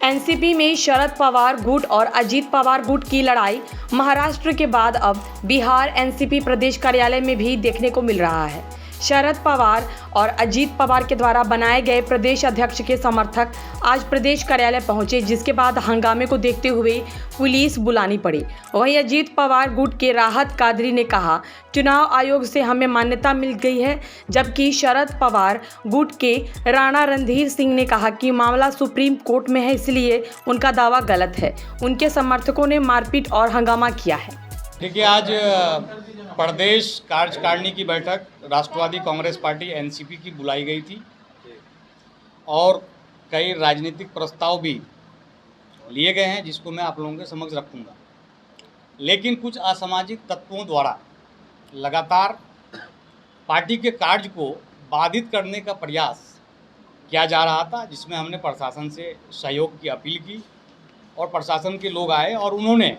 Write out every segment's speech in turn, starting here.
NCP में शरद पवार गुट और अजीत पवार गुट की लड़ाई महाराष्ट्र के बाद अब बिहार एनसीपी प्रदेश कार्यालय में भी देखने को मिल रहा है। शरद पवार और अजीत पवार के द्वारा बनाए गए प्रदेश अध्यक्ष के समर्थक आज प्रदेश कार्यालय पहुंचे, जिसके बाद हंगामे को देखते हुए पुलिस बुलानी पड़ी। वहीं अजीत पवार गुट के राहत कादरी ने कहा, चुनाव आयोग से हमें मान्यता मिल गई है, जबकि शरद पवार गुट के राणा रणधीर सिंह ने कहा कि मामला सुप्रीम कोर्ट में है, इसलिए उनका दावा गलत है। उनके समर्थकों ने मारपीट और हंगामा किया है। देखिए, आज प्रदेश कार्यकारिणी की बैठक राष्ट्रवादी कांग्रेस पार्टी एनसीपी की बुलाई गई थी और कई राजनीतिक प्रस्ताव भी लिए गए हैं, जिसको मैं आप लोगों के समक्ष रखूंगा। लेकिन कुछ असामाजिक तत्वों द्वारा लगातार पार्टी के कार्य को बाधित करने का प्रयास किया जा रहा था, जिसमें हमने प्रशासन से सहयोग की अपील की और प्रशासन के लोग आए और उन्होंने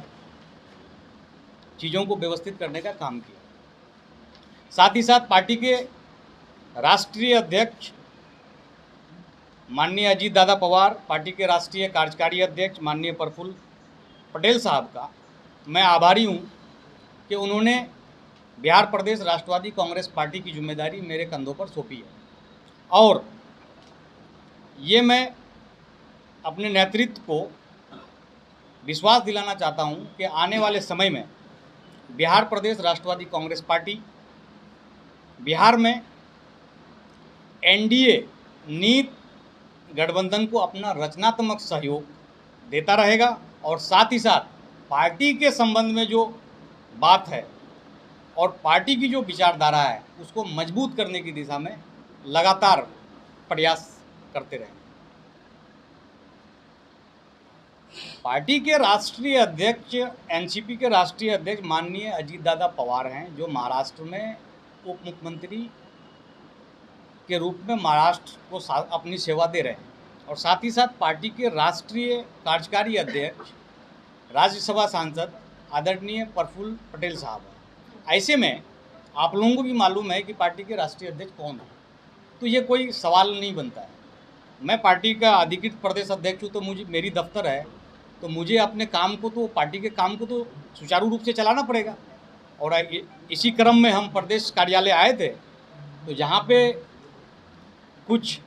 चीज़ों को व्यवस्थित करने का काम किया। साथ ही साथ पार्टी के राष्ट्रीय अध्यक्ष माननीय अजीत दादा पवार, पार्टी के राष्ट्रीय कार्यकारी अध्यक्ष माननीय प्रफुल्ल पटेल साहब का मैं आभारी हूं कि उन्होंने बिहार प्रदेश राष्ट्रवादी कांग्रेस पार्टी की जिम्मेदारी मेरे कंधों पर सौंपी है। और ये मैं अपने नेतृत्व को विश्वास दिलाना चाहता हूं कि आने वाले समय में बिहार प्रदेश राष्ट्रवादी कांग्रेस पार्टी बिहार में एनडीए नीत गठबंधन को अपना रचनात्मक सहयोग देता रहेगा और साथ ही साथ पार्टी के संबंध में जो बात है और पार्टी की जो विचारधारा है उसको मजबूत करने की दिशा में लगातार प्रयास करते रहेंगे। पार्टी के राष्ट्रीय अध्यक्ष एनसीपी के राष्ट्रीय अध्यक्ष माननीय अजीत दादा पवार हैं, जो महाराष्ट्र में उप मुख्यमंत्री के रूप में महाराष्ट्र को अपनी सेवा दे रहे हैं और साथ ही साथ पार्टी के राष्ट्रीय कार्यकारी अध्यक्ष राज्यसभा सांसद आदरणीय प्रफुल्ल पटेल साहब हैं। ऐसे में आप लोगों को भी मालूम है कि पार्टी के राष्ट्रीय अध्यक्ष कौन है, तो ये कोई सवाल नहीं बनता है। मैं पार्टी का अधिकृत प्रदेश अध्यक्ष हूँ, तो मेरी दफ्तर है, तो मुझे अपने काम को तो पार्टी के काम को तो सुचारू रूप से चलाना पड़ेगा। और इसी क्रम में हम प्रदेश कार्यालय आए थे, तो जहाँ पे कुछ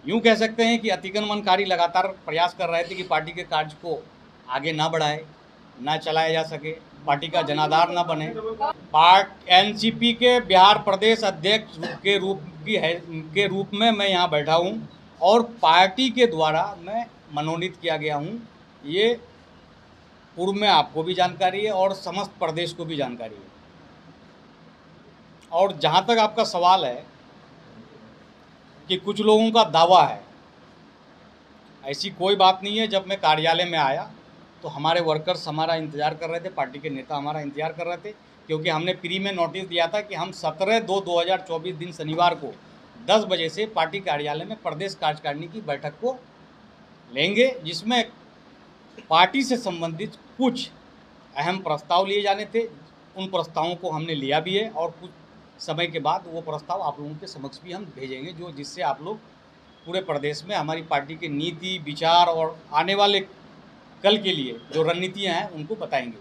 यूँ कह सकते हैं कि अतिक्रमणकारी लगातार प्रयास कर रहे थे कि पार्टी के कार्य को आगे ना बढ़ाए, ना चलाया जा सके, पार्टी का जनाधार ना बने। एनसीपी के बिहार प्रदेश अध्यक्ष के रूप में मैं यहाँ बैठा हूँ और पार्टी के द्वारा मैं मनोनीत किया गया हूँ। ये पूर्व में आपको भी जानकारी है और समस्त प्रदेश को भी जानकारी है। और जहाँ तक आपका सवाल है कि कुछ लोगों का दावा है, ऐसी कोई बात नहीं है। जब मैं कार्यालय में आया तो हमारे वर्कर्स हमारा इंतज़ार कर रहे थे, पार्टी के नेता हमारा इंतज़ार कर रहे थे, क्योंकि हमने प्री में नोटिस दिया था कि हम 17/2/2024 दिन शनिवार को 10 बजे से पार्टी कार्यालय में प्रदेश कार्यकारिणी की बैठक को लेंगे, जिसमें पार्टी से संबंधित कुछ अहम प्रस्ताव लिए जाने थे। उन प्रस्तावों को हमने लिया भी है और कुछ समय के बाद वो प्रस्ताव आप लोगों के समक्ष भी हम भेजेंगे, जिससे आप लोग पूरे प्रदेश में हमारी पार्टी के नीति, विचार और आने वाले कल के लिए जो रणनीतियाँ हैं उनको बताएंगे।